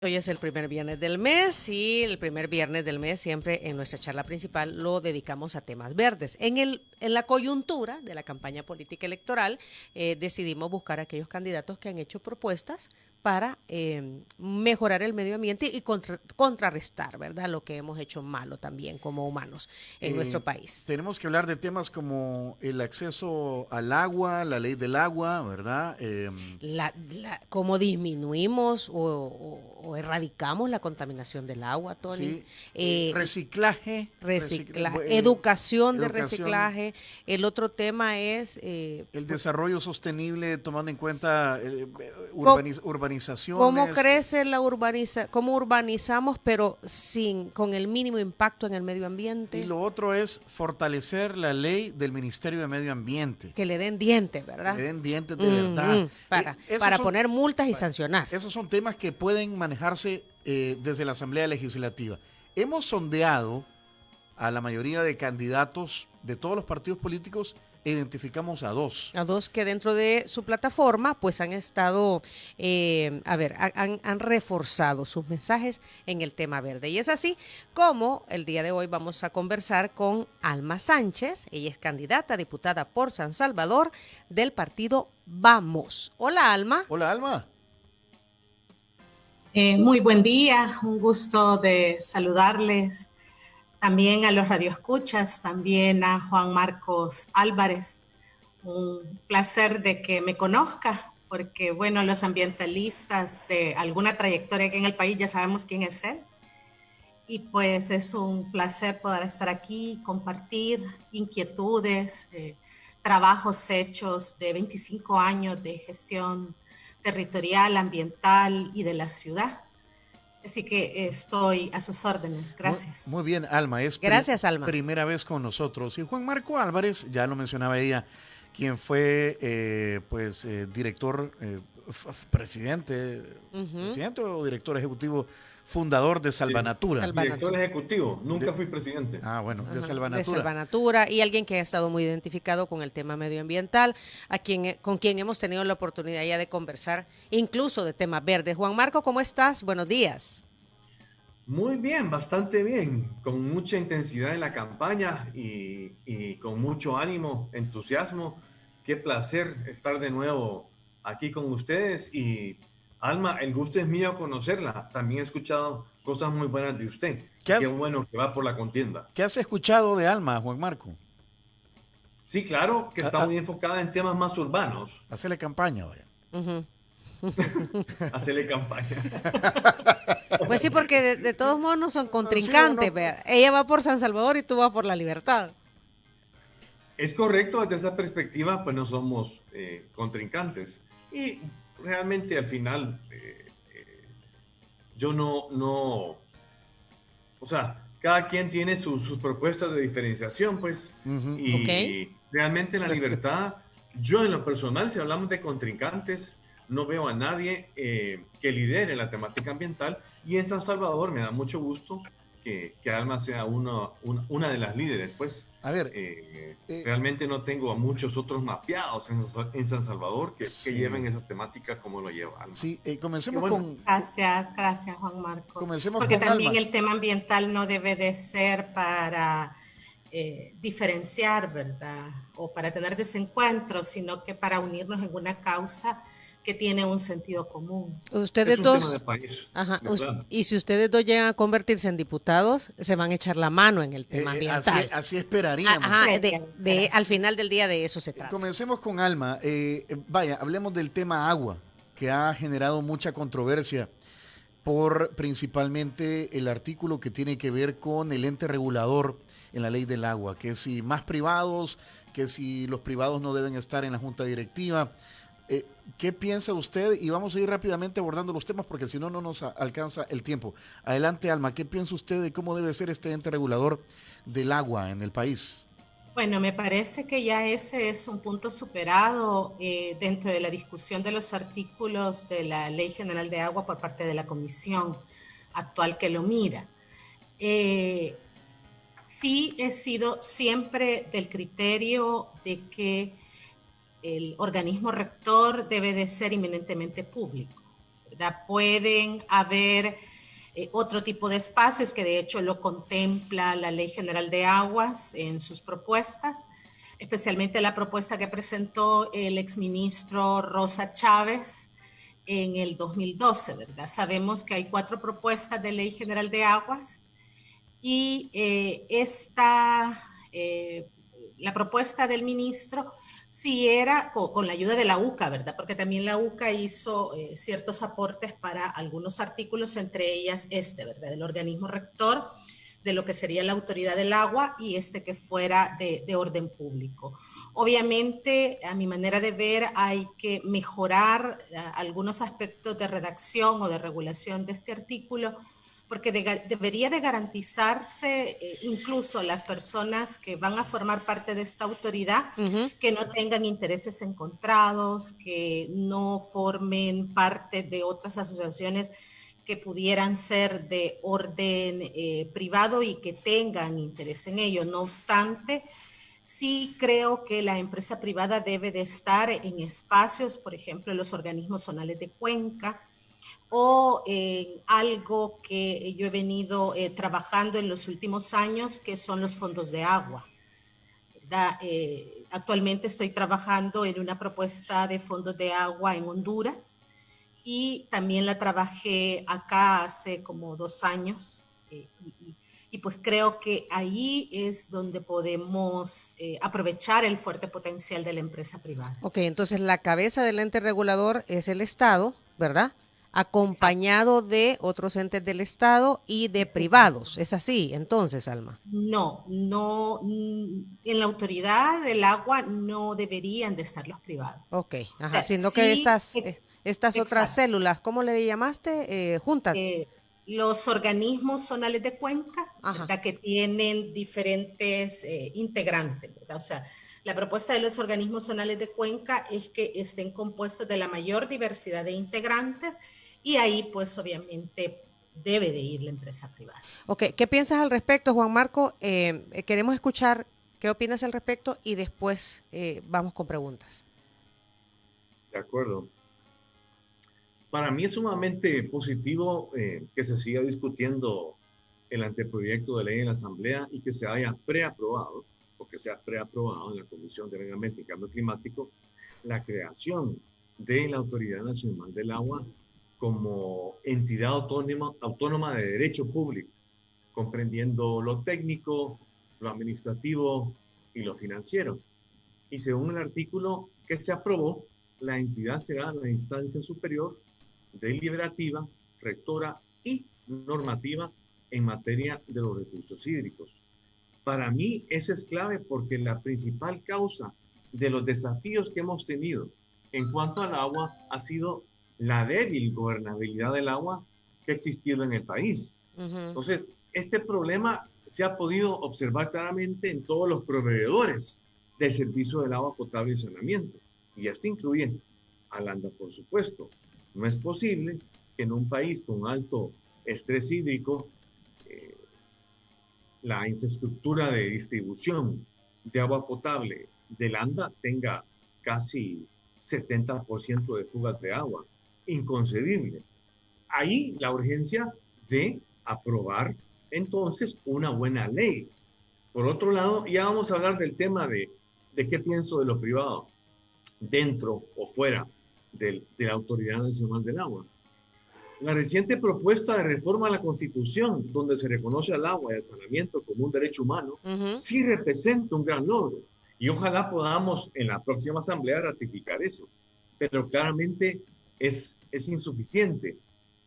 Hoy es el primer viernes del mes y el primer viernes del mes siempre en nuestra charla principal lo dedicamos a temas verdes. En la coyuntura de la campaña política electoral decidimos buscar a aquellos candidatos que han hecho propuestas para mejorar el medio ambiente y contrarrestar, ¿verdad?, lo que hemos hecho malo también como humanos en nuestro país. Tenemos que hablar de temas como el acceso al agua, la ley del agua, ¿verdad? Cómo disminuimos o erradicamos la contaminación del agua, Tony. Sí, reciclaje, Educación de educación, reciclaje. El otro tema es el desarrollo sostenible tomando en cuenta cómo urbanizaciones. crece cómo urbanizamos, pero con el mínimo impacto en el medio Y ambiente. lo otro es fortalecer la ley del Ministerio de Medio Ambiente. Que le den dientes, Que ¿verdad? le den dientes de verdad. Para poner multas y sancionar. Esos son temas que pueden manejarse desde la Asamblea Legislativa. Hemos sondeado a la mayoría de candidatos de todos los partidos políticos e identificamos a dos. A dos que dentro de su plataforma pues han estado, han reforzado sus mensajes en el tema verde. Y es así como el día de hoy vamos a conversar con Alma Sánchez. Ella es candidata a diputada por San Salvador del partido Vamos. Hola, Alma. Hola, Alma. Muy buen día, un gusto de saludarles. También a los radioescuchas, también a Juan Marcos Álvarez. Un placer de que me conozca, porque bueno, los ambientalistas de alguna trayectoria aquí en el país ya sabemos quién es él. Y pues es un placer poder estar aquí, compartir inquietudes, trabajos hechos de 25 años de gestión territorial, ambiental y de la ciudad. Así que estoy a sus órdenes. Gracias. Muy bien, Alma. Gracias, Alma. Primera vez con nosotros. Y Juan Marco Álvarez, ya lo mencionaba ella, quien fue director, presidente, presidente o director ejecutivo, fundador de Salvanatura. Director ejecutivo, nunca fui presidente. Bueno, de Salvanatura. De Salvanatura, y alguien que ha estado muy identificado con el tema medioambiental, con quien hemos tenido la oportunidad ya de conversar, incluso de temas verdes. Juan Marco, ¿cómo estás? Buenos días. Muy bien, bastante bien, con mucha intensidad en la campaña y con mucho ánimo, entusiasmo. Qué placer estar de nuevo aquí con ustedes y Alma, el gusto es mío conocerla. También he escuchado cosas muy buenas de usted. Qué bueno que va por la contienda. ¿Qué has escuchado de Alma, Juan Marco? Sí, claro, que está muy enfocada en temas más urbanos. Hacerle campaña, vaya. Hacerle campaña. Pues sí, porque de todos modos no son contrincantes. No. Ella va por San Salvador y tú vas por La Libertad. Es correcto, desde esa perspectiva, pues no somos contrincantes. Y realmente al final yo no, o sea, cada quien tiene sus propuestas de diferenciación, pues, y realmente La Libertad, yo en lo personal, si hablamos de contrincantes, no veo a nadie que lidere la temática ambiental, y en San Salvador me da mucho gusto que Alma sea una de las líderes, pues. A ver, realmente no tengo a muchos otros mapeados en San Salvador que lleven esa temática como lo lleva Alma. Sí, comencemos con... Gracias Juan Marco. Comencemos porque con también Alma. El tema ambiental no debe de ser para diferenciar, ¿verdad? O para tener desencuentros, sino que para unirnos en una causa que tiene un sentido común. Ustedes dos, tema de país, y si ustedes dos llegan a convertirse en diputados, se van a echar la mano en el tema ambiental. Así esperaríamos. Al final del día de eso se trata. Comencemos con Alma. Hablemos del tema agua, que ha generado mucha controversia por principalmente el artículo que tiene que ver con el ente regulador en la ley del agua, que si más privados, que si los privados no deben estar en la junta directiva. ¿Qué piensa usted? Y vamos a ir rápidamente abordando los temas porque si no, no nos alcanza el tiempo. Adelante, Alma, ¿qué piensa usted de cómo debe ser este ente regulador del agua en el país? Bueno, me parece que ya ese es un punto superado dentro de la discusión de los artículos de la Ley General de Agua por parte de la comisión actual que lo mira. Sí he sido siempre del criterio de que el organismo rector debe de ser eminentemente público, ¿verdad? Pueden haber otro tipo de espacios que de hecho lo contempla la Ley General de Aguas en sus propuestas, especialmente la propuesta que presentó el exministro Rosa Chávez en el 2012, ¿verdad? Sabemos que hay 4 propuestas de Ley General de Aguas y la propuesta del ministro sí era con la ayuda de la UCA, ¿verdad? Porque también la UCA hizo ciertos aportes para algunos artículos, entre ellas ¿verdad? El organismo rector de lo que sería la autoridad del agua y que fuera de orden público. Obviamente, a mi manera de ver, hay que mejorar algunos aspectos de redacción o de regulación de este artículo, porque debería de garantizarse incluso las personas que van a formar parte de esta autoridad, que no tengan intereses encontrados, que no formen parte de otras asociaciones que pudieran ser de orden privado y que tengan interés en ello. No obstante, sí creo que la empresa privada debe de estar en espacios, por ejemplo, los organismos zonales de cuenca, o algo que yo he venido trabajando en los últimos años, que son los fondos de agua. Actualmente estoy trabajando en una propuesta de fondos de agua en Honduras y también la trabajé acá hace como 2 años y pues creo que ahí es donde podemos aprovechar el fuerte potencial de la empresa privada. Ok, entonces la cabeza del ente regulador es el Estado, ¿verdad? Acompañado de otros entes del Estado y de privados. ¿Es así entonces, Alma? No, en la autoridad del agua no deberían de estar los privados. Ok, ajá, siendo que estas otras células, ¿cómo le llamaste? Juntas. Los organismos zonales de cuenca, ¿verdad? Que tienen diferentes integrantes, ¿verdad? O sea, la propuesta de los organismos zonales de cuenca es que estén compuestos de la mayor diversidad de integrantes y ahí pues obviamente debe de ir la empresa privada. Ok, ¿qué piensas al respecto, Juan Marco? Queremos escuchar qué opinas al respecto y después vamos con preguntas. De acuerdo. Para mí es sumamente positivo que se siga discutiendo el anteproyecto de ley en la Asamblea y que se haya preaprobado, o que sea preaprobado en la Comisión de Medio Ambiente y Cambio Climático, la creación de la Autoridad Nacional del Agua como entidad autónoma de derecho público, comprendiendo lo técnico, lo administrativo y lo financiero. Y según el artículo que se aprobó, la entidad será la instancia superior deliberativa, rectora y normativa en materia de los recursos hídricos. Para mí eso es clave porque la principal causa de los desafíos que hemos tenido en cuanto al agua ha sido la débil gobernabilidad del agua que ha existido en el país. Entonces, este problema se ha podido observar claramente en todos los proveedores del servicio del agua potable y saneamiento. Y esto incluye a Landa, por supuesto. No es posible que en un país con alto estrés hídrico la infraestructura de distribución de agua potable de Landa tenga casi 70% de fugas de agua. Inconcebible. Ahí la urgencia de aprobar entonces una buena ley. Por otro lado, ya vamos a hablar del tema de qué pienso de lo privado, dentro o fuera de la Autoridad Nacional del Agua. La reciente propuesta de reforma a la Constitución, donde se reconoce al agua y al saneamiento como un derecho humano, sí representa un gran logro. Y ojalá podamos en la próxima Asamblea ratificar eso. Pero claramente es insuficiente.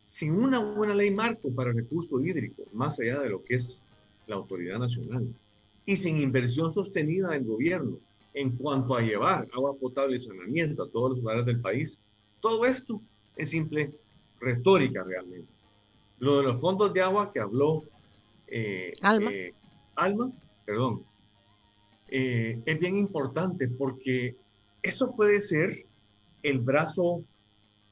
Sin una buena ley marco para el recurso hídrico, más allá de lo que es la Autoridad Nacional, y sin inversión sostenida del gobierno en cuanto a llevar agua potable y saneamiento a todos los lugares del país, todo esto es simple retórica realmente. Lo de los fondos de agua que habló Alma, perdón, es bien importante porque eso puede ser el brazo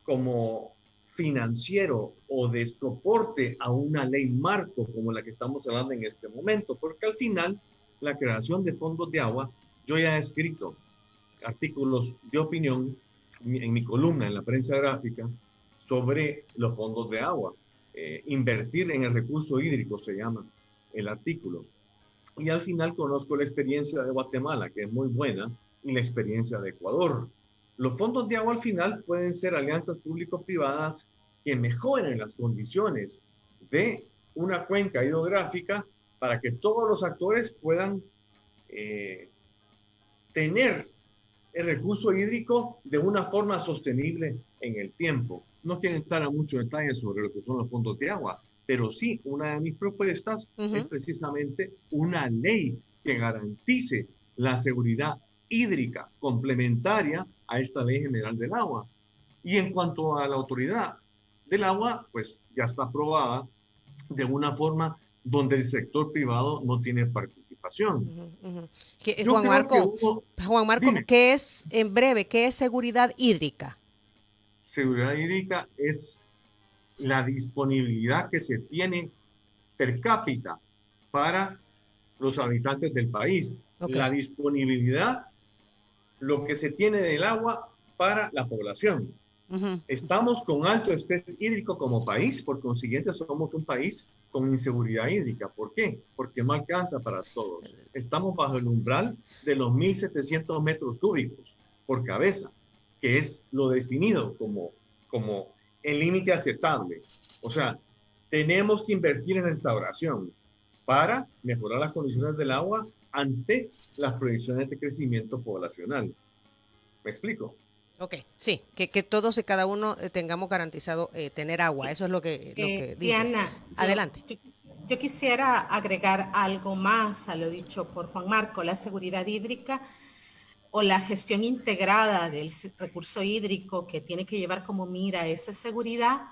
como financiero o de soporte a una ley marco como la que estamos hablando en este momento, porque al final la creación de fondos de agua, yo ya he escrito artículos de opinión en mi columna en la prensa gráfica sobre los fondos de agua. Invertir en el recurso hídrico se llama el artículo. Y al final conozco la experiencia de Guatemala, que es muy buena, y la experiencia de Ecuador. Los fondos de agua al final pueden ser alianzas público-privadas que mejoren las condiciones de una cuenca hidrográfica para que todos los actores puedan tener el recurso hídrico de una forma sostenible en el tiempo. No quiero entrar a muchos detalles sobre lo que son los fondos de agua, pero sí, una de mis propuestas es precisamente una ley que garantice la seguridad hídrica complementaria a esta Ley General del Agua. Y en cuanto a la autoridad del agua, pues ya está aprobada de una forma donde el sector privado no tiene participación. Juan Marco, ¿qué es, en breve, qué es seguridad hídrica? Seguridad hídrica es la disponibilidad que se tiene per cápita para los habitantes del país. La disponibilidad, lo que se tiene del agua para la población. Estamos con alto estrés hídrico como país, por consiguiente somos un país con inseguridad hídrica. ¿Por qué? Porque no alcanza para todos. Estamos bajo el umbral de los 1.700 metros cúbicos por cabeza, que es lo definido como el límite aceptable. O sea, tenemos que invertir en restauración para mejorar las condiciones del agua ante las proyecciones de crecimiento poblacional. ¿Me explico? Ok, sí, que todos y cada uno tengamos garantizado tener agua. Eso es lo que dices. Diana, adelante. Yo quisiera agregar algo más a lo dicho por Juan Marco. La seguridad hídrica o la gestión integrada del recurso hídrico que tiene que llevar como mira esa seguridad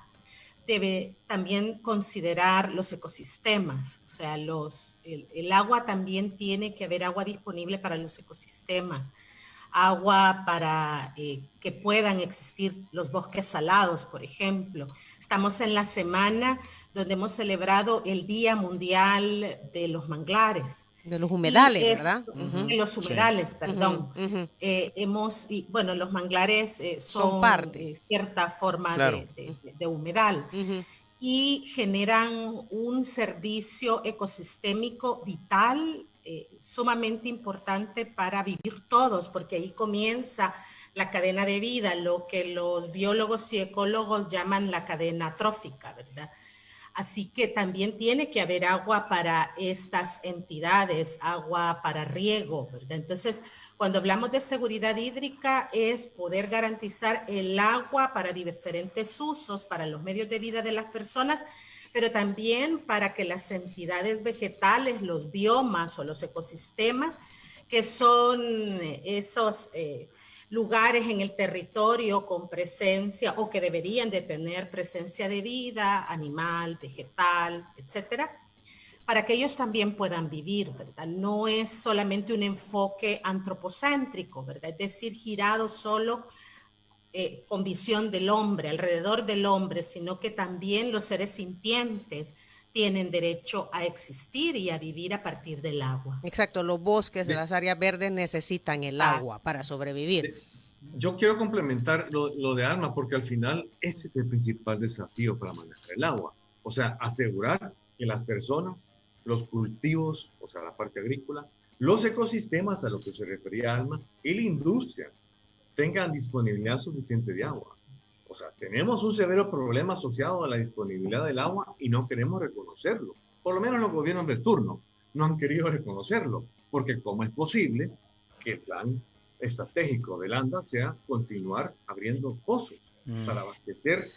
debe también considerar los ecosistemas. O sea, el agua también tiene que haber agua disponible para los ecosistemas. Agua para que puedan existir los bosques salados, por ejemplo. Estamos en la semana donde hemos celebrado el Día Mundial de los Manglares. De los humedales, ¿verdad? De los humedales, perdón. Bueno, los manglares son parte. Cierta forma de humedal. Y generan un servicio ecosistémico vital sumamente importante para vivir todos, porque ahí comienza la cadena de vida, lo que los biólogos y ecólogos llaman la cadena trófica, ¿verdad? Así que también tiene que haber agua para estas entidades, agua para riego, ¿verdad? Entonces, cuando hablamos de seguridad hídrica es poder garantizar el agua para diferentes usos, para los medios de vida de las personas, pero también para que las entidades vegetales, los biomas o los ecosistemas, que son esos lugares en el territorio con presencia o que deberían de tener presencia de vida, animal, vegetal, etcétera, para que ellos también puedan vivir, ¿verdad? No es solamente un enfoque antropocéntrico, ¿verdad? Es decir, girado solo con visión del hombre, alrededor del hombre, sino que también los seres sintientes tienen derecho a existir y a vivir a partir del agua. Exacto, los bosques de las áreas verdes necesitan el agua para sobrevivir. Yo quiero complementar lo de Alma, porque al final ese es el principal desafío para manejar el agua. O sea, asegurar que las personas, los cultivos, o sea, la parte agrícola, los ecosistemas a lo que se refería Alma y la industria tengan disponibilidad suficiente de agua. O sea, tenemos un severo problema asociado a la disponibilidad del agua y no queremos reconocerlo. Por lo menos los gobiernos de turno no han querido reconocerlo, porque ¿cómo es posible que el plan estratégico del ANDA sea continuar abriendo pozos para abastecer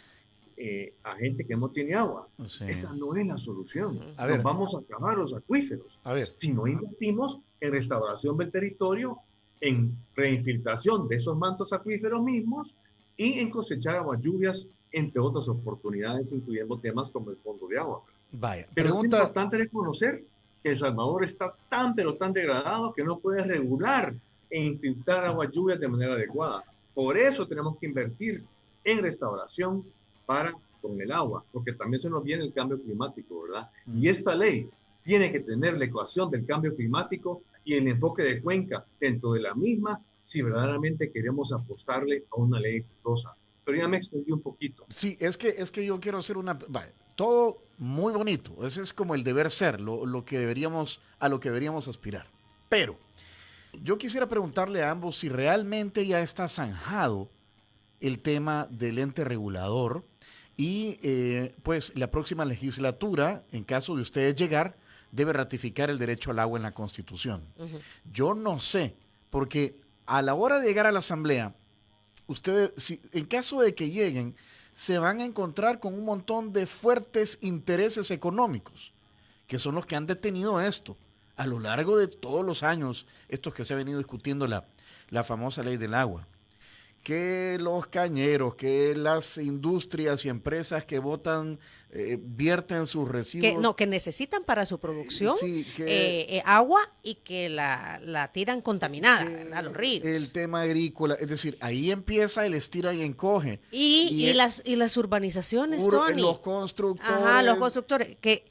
a gente que no tiene agua? Sí. Esa no es la solución. Nos vamos a acabar los acuíferos. Si no invertimos en restauración del territorio, en reinfiltración de esos mantos acuíferos mismos y en cosechar aguas lluvias, entre otras oportunidades, incluyendo temas como el fondo de agua. Pero es importante reconocer que El Salvador está tan, pero tan degradado que no puede regular e infiltrar aguas lluvias de manera adecuada. Por eso tenemos que invertir en restauración con el agua, porque también se nos viene el cambio climático, ¿verdad? Y esta ley tiene que tener la ecuación del cambio climático y el enfoque de cuenca dentro de la misma, si verdaderamente queremos apostarle a una ley exitosa. pero ya me extendí un poquito. Sí, es que yo quiero hacer todo muy bonito. Ese es como el deber ser, lo que a lo que deberíamos aspirar. Pero yo quisiera preguntarle a ambos si realmente ya está zanjado el tema del ente regulador y pues la próxima legislatura, en caso de ustedes llegar, debe ratificar el derecho al agua en la Constitución. Yo no sé, porque a la hora de llegar a la Asamblea, ustedes, en caso de que lleguen, se van a encontrar con un montón de fuertes intereses económicos, que son los que han detenido esto a lo largo de todos los años, estos que se ha venido discutiendo la famosa ley del agua. Que los cañeros, que las industrias y empresas que botan, vierten sus residuos. Que necesitan para su producción sí, agua y que la tiran contaminada a los ríos. El tema agrícola, es decir, ahí empieza el estira y encoge. Y las urbanizaciones, Tony. Los constructores. Ajá, los constructores que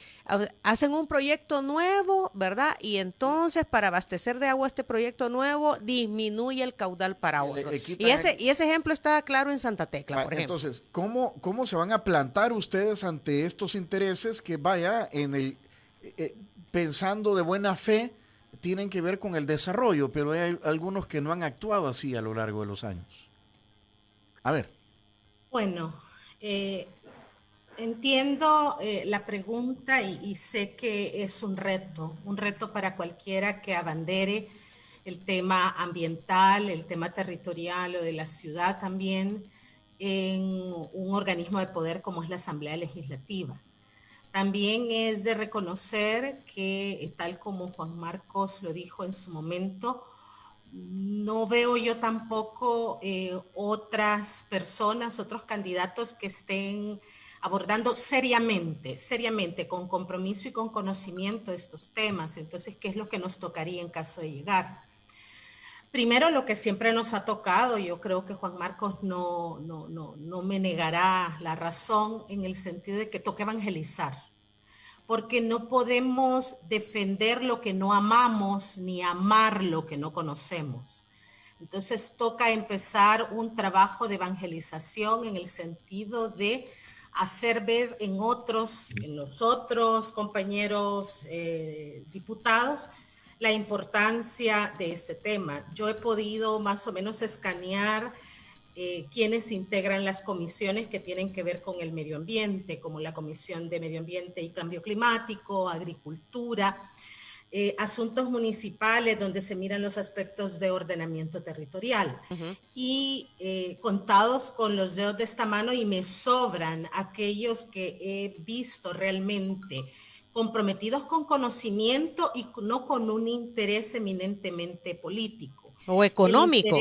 hacen un proyecto nuevo, ¿verdad? Y entonces para abastecer de agua este proyecto nuevo disminuye el caudal para otros. Y ese ejemplo está claro en Santa Tecla, por ejemplo. Entonces, ¿cómo se van a plantar ustedes ante estos intereses que pensando de buena fe, tienen que ver con el desarrollo, pero hay algunos que no han actuado así a lo largo de los años? A ver. Bueno, entiendo la pregunta y sé que es un reto para cualquiera que abandere el tema ambiental, el tema territorial o de la ciudad también en un organismo de poder como es la Asamblea Legislativa. También es de reconocer que, tal como Juan Marcos lo dijo en su momento, no veo yo tampoco otras personas, otros candidatos que estén abordando seriamente, con compromiso y con conocimiento estos temas. Entonces, ¿qué es lo que nos tocaría en caso de llegar? Primero, lo que siempre nos ha tocado, yo creo que Juan Marcos no me negará la razón en el sentido de que toca evangelizar, porque no podemos defender lo que no amamos ni amar lo que no conocemos. Entonces toca empezar un trabajo de evangelización en el sentido de hacer ver en los otros compañeros diputados, la importancia de este tema. Yo he podido más o menos escanear quienes integran las comisiones que tienen que ver con el medio ambiente, como la Comisión de Medio Ambiente y Cambio Climático, Agricultura, asuntos municipales donde se miran los aspectos de ordenamiento territorial. Y contados con los dedos de esta mano, y me sobran aquellos que he visto realmente comprometidos con conocimiento y no con un interés eminentemente político. O económico.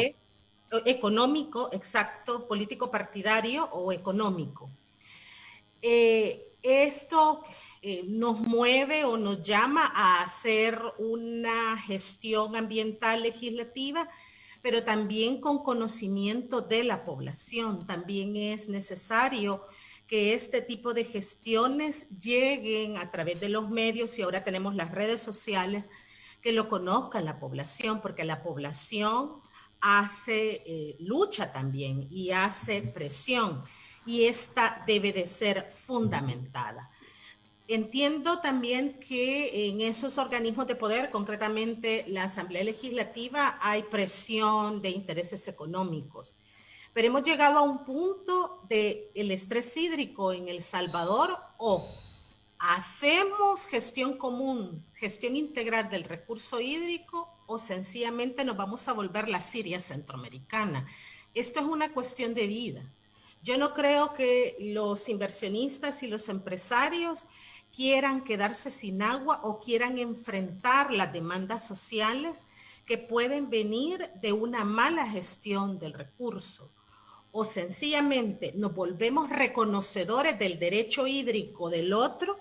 Económico, exacto, político partidario o económico. Esto nos mueve o nos llama a hacer una gestión ambiental legislativa, pero también con conocimiento de la población. También es necesario que este tipo de gestiones lleguen a través de los medios, y ahora tenemos las redes sociales, que lo conozcan la población, porque la población lucha también y hace presión, y esta debe de ser fundamentada. Entiendo también que en esos organismos de poder, concretamente la Asamblea Legislativa, hay presión de intereses económicos. Pero hemos llegado a un punto del estrés hídrico en El Salvador, o hacemos gestión común, gestión integral del recurso hídrico, o sencillamente nos vamos a volver la Siria centroamericana. Esto es una cuestión de vida. Yo no creo que los inversionistas y los empresarios quieran quedarse sin agua o quieran enfrentar las demandas sociales que pueden venir de una mala gestión del recurso. O sencillamente nos volvemos reconocedores del derecho hídrico del otro,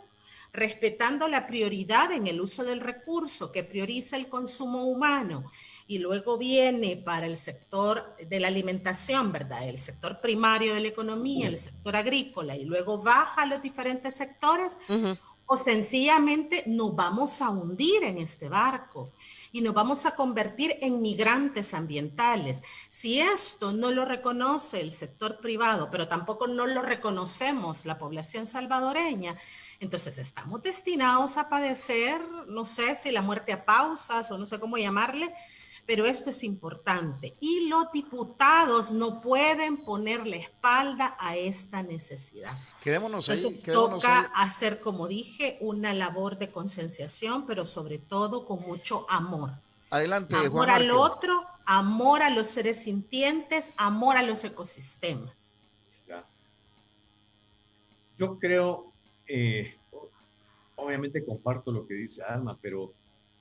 respetando la prioridad en el uso del recurso, que prioriza el consumo humano, y luego viene para el sector de la alimentación, ¿verdad? El sector primario de la economía, el sector agrícola, y luego baja a los diferentes sectores, o sencillamente nos vamos a hundir en este barco y nos vamos a convertir en migrantes ambientales. Si esto no lo reconoce el sector privado, pero tampoco no lo reconocemos la población salvadoreña, entonces estamos destinados a padecer, no sé si la muerte a pausas o no sé cómo llamarle, pero esto es importante. Y los diputados no pueden poner la espalda a esta necesidad. Quedémonos ahí. Entonces toca hacer, como dije, una labor de concienciación, pero sobre todo con mucho amor. Adelante, amor Juan Marco. al otro, amor a los seres sintientes, amor a los ecosistemas. Yo creo, obviamente comparto lo que dice Alma, pero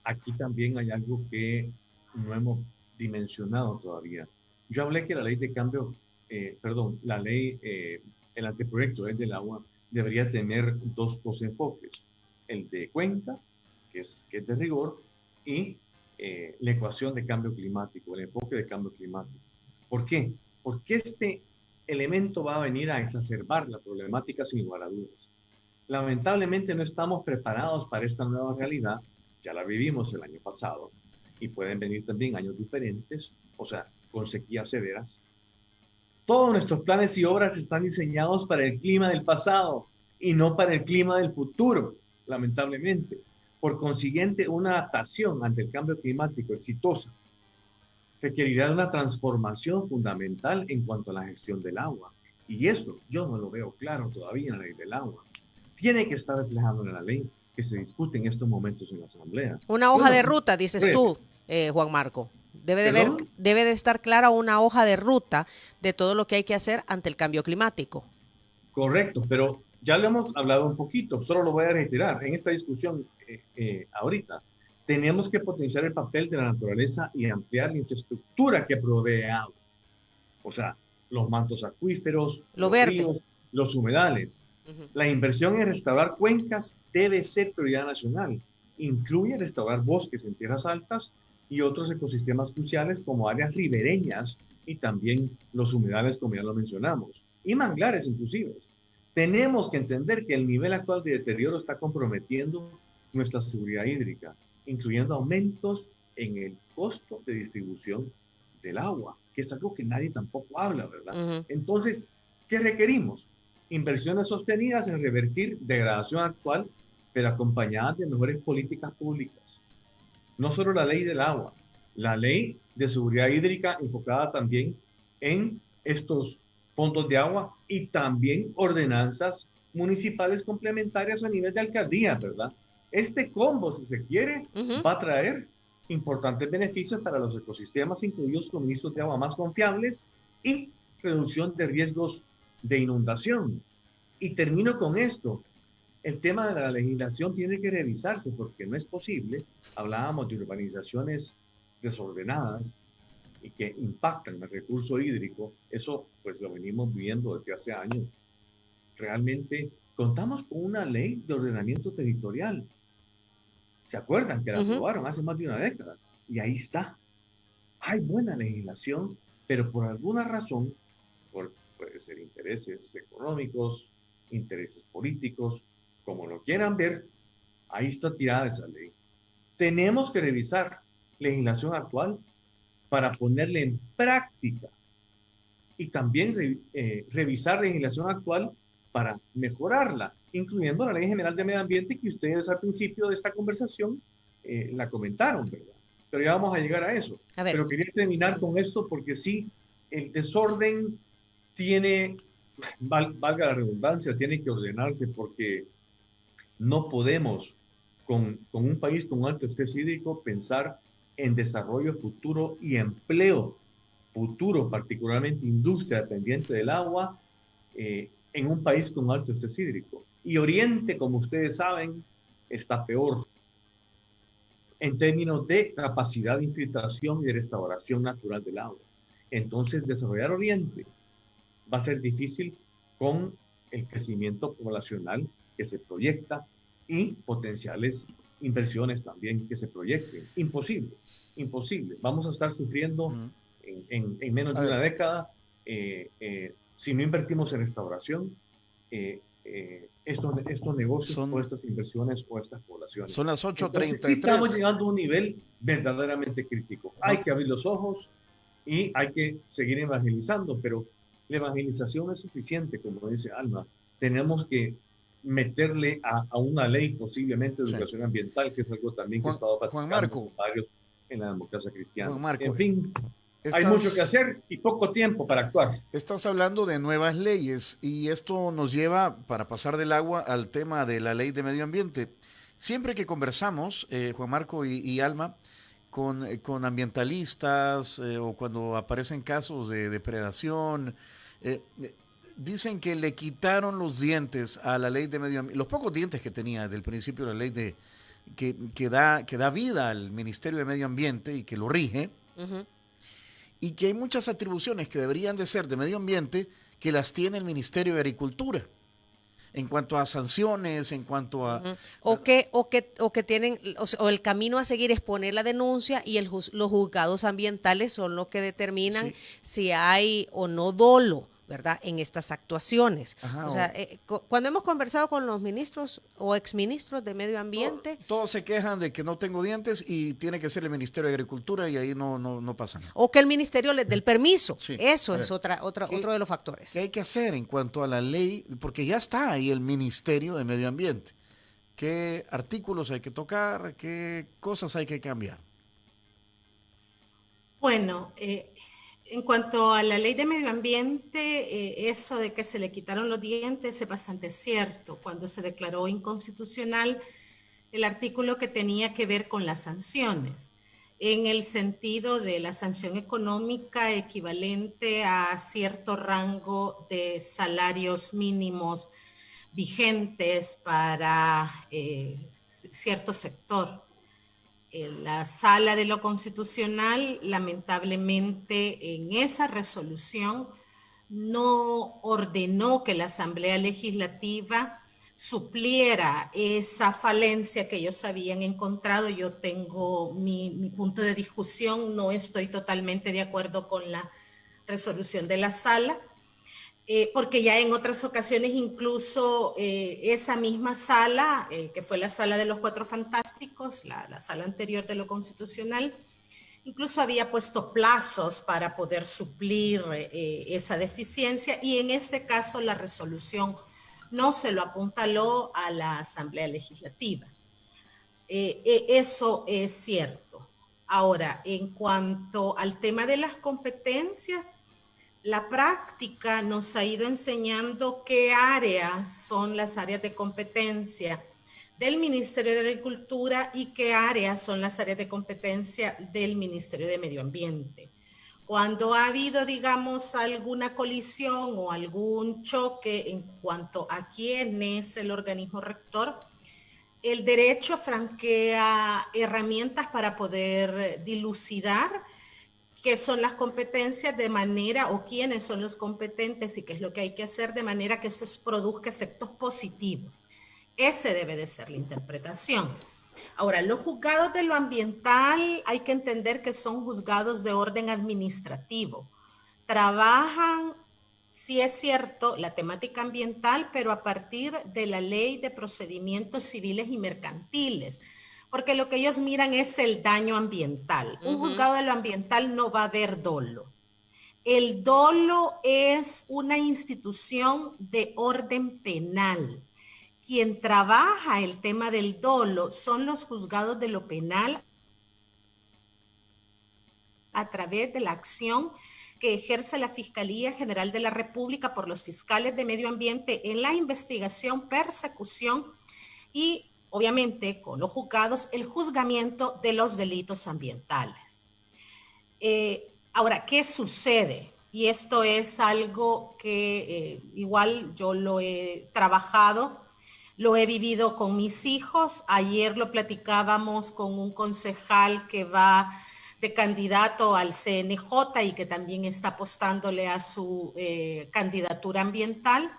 aquí también hay algo que no hemos dimensionado todavía. Yo hablé que la ley de cambio, la ley, el anteproyecto del agua debería tener dos enfoques, el de cuenca, que es de rigor, y la ecuación de cambio climático, el enfoque de cambio climático. ¿Por qué? Porque este elemento va a venir a exacerbar la problemática sin lugar a dudas. Lamentablemente no estamos preparados para esta nueva realidad, ya la vivimos el año pasado, y pueden venir también años diferentes, o sea, con sequías severas. Todos nuestros planes y obras están diseñados para el clima del pasado y no para el clima del futuro, lamentablemente. Por consiguiente, una adaptación ante el cambio climático exitosa requerirá de una transformación fundamental en cuanto a la gestión del agua. Y eso yo no lo veo claro todavía en la ley del agua. Tiene que estar reflejado en la ley que se discute en estos momentos en la Asamblea. Una hoja de ruta, dices tú, Juan Marco. Debe de estar clara una hoja de ruta de todo lo que hay que hacer ante el cambio climático. Correcto, pero ya lo hemos hablado un poquito, solo lo voy a reiterar. En esta discusión ahorita, tenemos que potenciar el papel de la naturaleza y ampliar la infraestructura que provee agua. O sea, los mantos acuíferos, los ríos, los humedales. La inversión en restaurar cuencas debe ser prioridad nacional. Incluye restaurar bosques en tierras altas y otros ecosistemas cruciales como áreas ribereñas y también los humedales, como ya lo mencionamos, y manglares inclusive. Tenemos que entender que el nivel actual de deterioro está comprometiendo nuestra seguridad hídrica, incluyendo aumentos en el costo de distribución del agua, que es algo que nadie tampoco habla, ¿verdad? Entonces, ¿qué requerimos? Inversiones sostenidas en revertir degradación actual, pero acompañadas de mejores políticas públicas. No solo la ley del agua, la ley de seguridad hídrica enfocada también en estos fondos de agua y también ordenanzas municipales complementarias a nivel de alcaldía, ¿verdad? Este combo, si se quiere, va a traer importantes beneficios para los ecosistemas, incluidos suministros de agua más confiables y reducción de riesgos de inundación. Y termino con esto. El tema de la legislación tiene que revisarse porque no es posible. Hablábamos de urbanizaciones desordenadas y que impactan el recurso hídrico. Eso pues lo venimos viendo desde hace años. Realmente contamos con una ley de ordenamiento territorial. ¿Se acuerdan que la aprobaron hace más de una década? Y ahí está. Hay buena legislación, pero por alguna razón, puede ser intereses económicos, intereses políticos, como lo quieran ver, ahí está tirada esa ley. Tenemos que revisar legislación actual para ponerla en práctica y también revisar legislación actual para mejorarla, incluyendo la Ley General de Medio Ambiente que ustedes al principio de esta conversación la comentaron, ¿verdad? Pero ya vamos a llegar a eso. Pero quería terminar con esto porque sí, el desorden tiene, valga la redundancia, tiene que ordenarse porque no podemos, con un país con alto estrés hídrico, pensar en desarrollo futuro y empleo futuro, particularmente industria dependiente del agua, en un país con alto estrés hídrico. Y Oriente, como ustedes saben, está peor en términos de capacidad de infiltración y de restauración natural del agua. Entonces, desarrollar Oriente va a ser difícil con el crecimiento poblacional que se proyecta y potenciales inversiones también que se proyecten. Imposible, imposible. Vamos a estar sufriendo en menos de una década si no invertimos en restauración, estos negocios o estas inversiones o estas poblaciones. Son las 8:33. Sí estamos llegando a un nivel verdaderamente crítico. Hay que abrir los ojos y hay que seguir evangelizando, pero la evangelización no es suficiente, como dice Alma. Tenemos que meterle a una ley posiblemente de educación ambiental, que es algo también que he estado platicando con varios en la democracia cristiana. Juan Marco, en fin, hay mucho que hacer y poco tiempo para actuar. Estás hablando de nuevas leyes y esto nos lleva, para pasar del agua, al tema de la ley de medio ambiente. Siempre que conversamos, Juan Marco y Alma, con ambientalistas o cuando aparecen casos de depredación, dicen que le quitaron los dientes a la ley de medio ambiente, los pocos dientes que tenía desde el principio la ley que da vida al Ministerio de Medio Ambiente y que lo rige, y que hay muchas atribuciones que deberían de ser de medio ambiente que las tiene el Ministerio de Agricultura, en cuanto a sanciones, en cuanto a... O que tienen, o el camino a seguir es poner la denuncia y los juzgados ambientales son los que determinan si hay o no dolo, ¿verdad?, en estas actuaciones. Ajá, o sea, cuando hemos conversado con los ministros o exministros de Medio Ambiente... Todos se quejan de que no tengo dientes y tiene que ser el Ministerio de Agricultura y ahí no pasa nada. O que el ministerio les dé el permiso. Sí. Eso es otro de los factores. ¿Qué hay que hacer en cuanto a la ley? Porque ya está ahí el Ministerio de Medio Ambiente. ¿Qué artículos hay que tocar? ¿Qué cosas hay que cambiar? Bueno, en cuanto a la ley de medio ambiente, eso de que se le quitaron los dientes es bastante cierto. Cuando se declaró inconstitucional el artículo que tenía que ver con las sanciones, en el sentido de la sanción económica equivalente a cierto rango de salarios mínimos vigentes para cierto sector. La Sala de lo Constitucional, lamentablemente, en esa resolución no ordenó que la Asamblea Legislativa supliera esa falencia que ellos habían encontrado. Yo tengo mi punto de discusión, no estoy totalmente de acuerdo con la resolución de la Sala, porque ya en otras ocasiones incluso esa misma sala, que fue la sala de los Cuatro Fantásticos, la sala anterior de lo constitucional, incluso había puesto plazos para poder suplir esa deficiencia, y en este caso la resolución no se lo apuntaló a la Asamblea Legislativa. Eso es cierto. Ahora, en cuanto al tema de las competencias, la práctica nos ha ido enseñando qué áreas son las áreas de competencia del Ministerio de Agricultura y qué áreas son las áreas de competencia del Ministerio de Medio Ambiente. Cuando ha habido, digamos, alguna colisión o algún choque en cuanto a quién es el organismo rector, el derecho franquea herramientas para poder dilucidar qué son las competencias de manera, o quiénes son los competentes y qué es lo que hay que hacer de manera que esto produzca efectos positivos. Ese debe de ser la interpretación. Ahora, los juzgados de lo ambiental hay que entender que son juzgados de orden administrativo. Trabajan, sí es cierto, la temática ambiental, pero a partir de la ley de procedimientos civiles y mercantiles, porque lo que ellos miran es el daño ambiental. Un juzgado de lo ambiental no va a ver dolo. El dolo es una institución de orden penal. Quien trabaja el tema del dolo son los juzgados de lo penal a través de la acción que ejerce la Fiscalía General de la República por los fiscales de medio ambiente en la investigación, persecución y obviamente con los juzgados, el juzgamiento de los delitos ambientales. Ahora, ¿qué sucede? Y esto es algo que igual yo lo he trabajado, lo he vivido con mis hijos. Ayer lo platicábamos con un concejal que va de candidato al CNJ y que también está apostándole a su candidatura ambiental.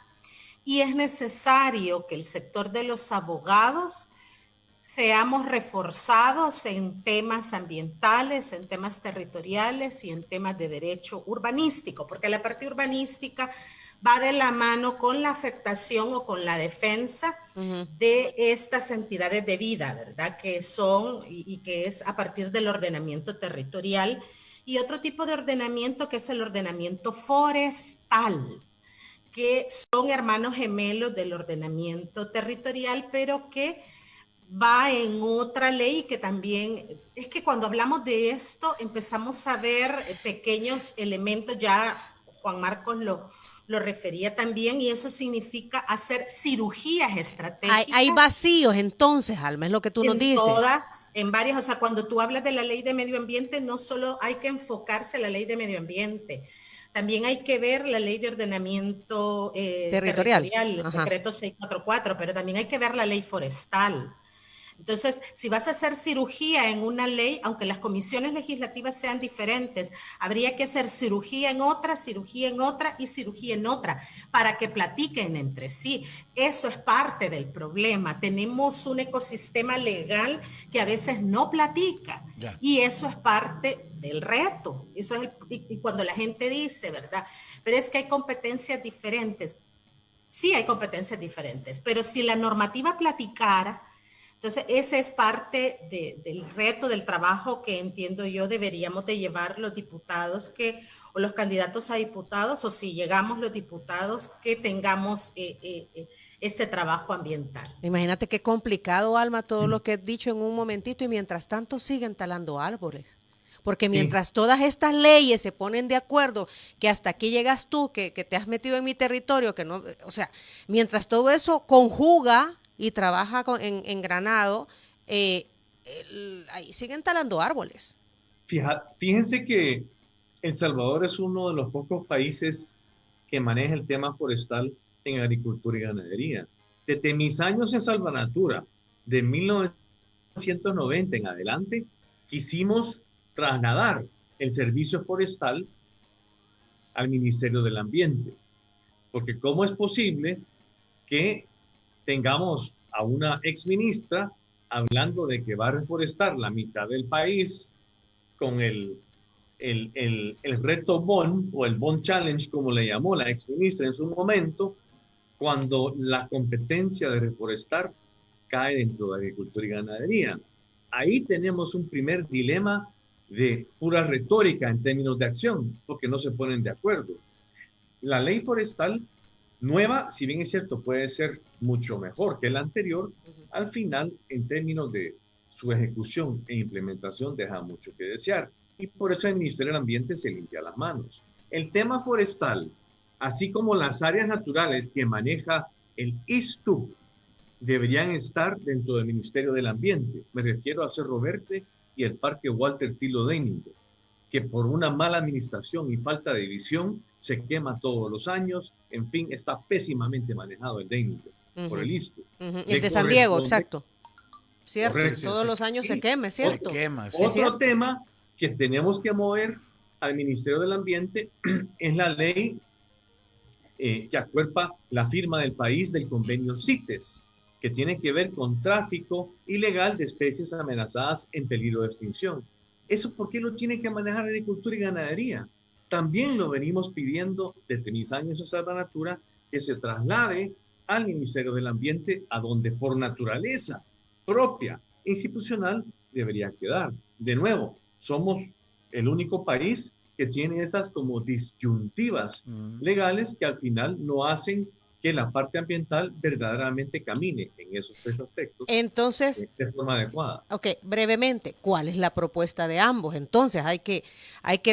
Y es necesario que el sector de los abogados seamos reforzados en temas ambientales, en temas territoriales y en temas de derecho urbanístico, porque la parte urbanística va de la mano con la afectación o con la defensa de estas entidades de vida, ¿verdad? Que son y que es a partir del ordenamiento territorial y otro tipo de ordenamiento que es el ordenamiento forestal, que son hermanos gemelos del ordenamiento territorial, pero que va en otra ley que también, es que cuando hablamos de esto empezamos a ver pequeños elementos, ya Juan Marcos lo refería también, y eso significa hacer cirugías estratégicas. Hay vacíos entonces, Alma, es lo que tú nos dices. En varias, o sea, cuando tú hablas de la ley de medio ambiente, no solo hay que enfocarse en la ley de medio ambiente, también hay que ver la ley de ordenamiento territorial, el decreto 644, pero también hay que ver la ley forestal. Entonces, si vas a hacer cirugía en una ley, aunque las comisiones legislativas sean diferentes, habría que hacer cirugía en otra y cirugía en otra, para que platiquen entre sí. Eso es parte del problema. Tenemos un ecosistema legal que a veces no platica, y eso es parte del reto. Eso es y cuando la gente dice, ¿verdad? Pero es que hay competencias diferentes. Sí hay competencias diferentes, pero si la normativa platicara, entonces, ese es parte del reto, del trabajo que entiendo yo deberíamos de llevar los diputados o los candidatos a diputados, o si llegamos los diputados, que tengamos este trabajo ambiental. Imagínate qué complicado, Alma, todo lo que he dicho en un momentito, y mientras tanto siguen talando árboles. Porque mientras todas estas leyes se ponen de acuerdo, que hasta aquí llegas tú, que te has metido en mi territorio, que no, o sea, mientras todo eso conjuga y trabaja en granado, ahí siguen talando árboles. Fíjense que El Salvador es uno de los pocos países que maneja el tema forestal en agricultura y ganadería. Desde mis años en Salvanatura, de 1990 en adelante, quisimos trasladar el servicio forestal al Ministerio del Ambiente. Porque ¿cómo es posible que tengamos a una exministra hablando de que va a reforestar la mitad del país con el reto BON o el BON Challenge, como le llamó la exministra en su momento, cuando la competencia de reforestar cae dentro de agricultura y ganadería? Ahí tenemos un primer dilema de pura retórica en términos de acción, porque no se ponen de acuerdo. La ley forestal nueva, si bien es cierto, puede ser mucho mejor que la anterior, al final, en términos de su ejecución e implementación, deja mucho que desear. Y por eso el Ministerio del Ambiente se limpia las manos. El tema forestal, así como las áreas naturales que maneja el ISTU, deberían estar dentro del Ministerio del Ambiente. Me refiero a Cerro Verde y el Parque Walter Tilo Deininger, que por una mala administración y falta de visión se quema todos los años. En fin, está pésimamente manejado el Deininger por el ISTU. El de San Diego, exacto. Cierto, correcto, todos los años se quema, ¿cierto? Se quema, sí. Otro tema que tenemos que mover al Ministerio del Ambiente es la ley que acuerpa la firma del país del convenio CITES, que tiene que ver con tráfico ilegal de especies amenazadas en peligro de extinción. ¿Eso por qué lo tiene que manejar agricultura y ganadería? También lo venimos pidiendo desde mis años en Salvanatura, que se traslade al Ministerio del Ambiente, a donde por naturaleza propia institucional debería quedar. De nuevo, somos el único país que tiene esas como disyuntivas legales que al final no hacen que la parte ambiental verdaderamente camine en esos tres aspectos. Entonces, de forma adecuada. Ok, brevemente, ¿cuál es la propuesta de ambos? Entonces, hay que